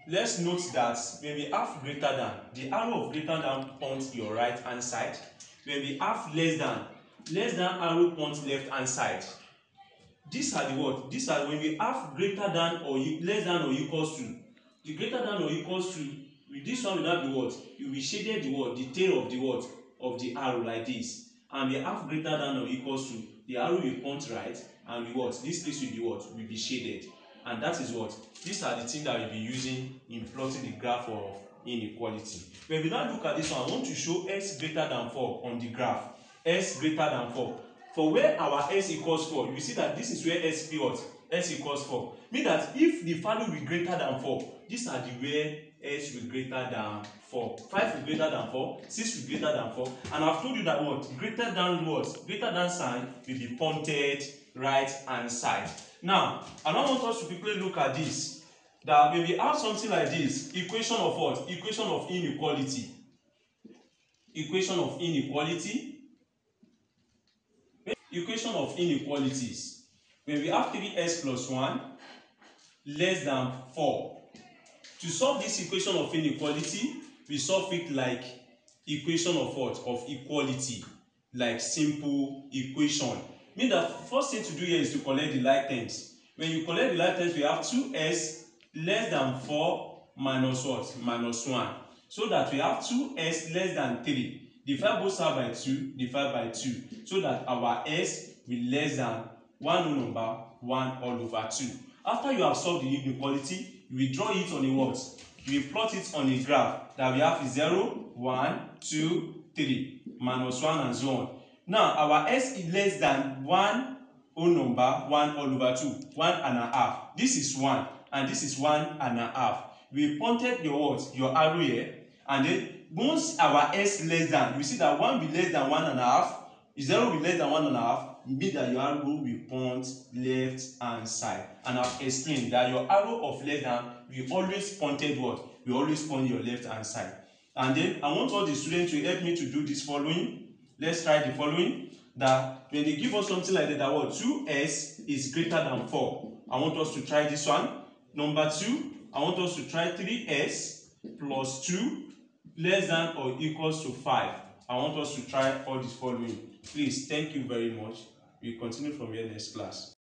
let's note that when we have greater than, the arrow of greater than points your right hand side. When we have less than arrow points left hand side. These are the what? These are when we have greater than or less than or equals to. The greater than or equals to, with this one will not be what? You will shaded the what? The tail of the what? Of the arrow like this. And we have greater than or equals to, the arrow will point right, and we what? This place will be what? Will be shaded. And that is what? These are the things that we'll be using in plotting the graph of inequality. When we now look at this one, I want to show s greater than 4 on the graph. S greater than 4. For where our s equals 4, you see that this is where s what? S equals 4. Mean that if the value will be greater than 4, these are the where s will be greater than 4. 5 will be greater than 4, 6 will be greater than 4. And I've told you that what? Greater than what? Greater than sign will be pointed right hand side. Now, I now want us to quickly look at this. That when we have something like this, equation of what? Equation of inequality. Equation of inequality. Equation of inequalities. When we have 3s plus 1 less than 4. To solve this equation of inequality, we solve it like equation of what? Of equality. Like simple equation. Mean that first thing to do here is to collect the like terms. When you collect the like terms, we have 2s less than 4 minus what? Minus 1. So that we have 2s less than 3. Divide both sides by 2, divide by 2. So that our s will less than 1 whole number, 1 all over 2. After you have solved the inequality, you will draw it on a what? You will plot it on a graph that we have 0, 1, 2, 3, minus 1 and so on. Now, our s is less than 1 whole number, 1 all over 2, 1.5. This is 1 and this is 1.5. We pointed your what? Your arrow here, and then once our s less than, we see that 1 will be less than 1.5, 0 will be less than 1.5, means that your arrow will point left hand side. And I've explained that your arrow of less than will always pointed what? Will always point your left hand side. And then I want all the students to help me to do this following. Let's try the following. That when they give us something like that, what? 2s is greater than 4. I want us to try this one. Number 2, I want us to try 3s plus 2 less than or equals to 5. I want us to try all this following. Please, thank you very much. We'll continue from here next class.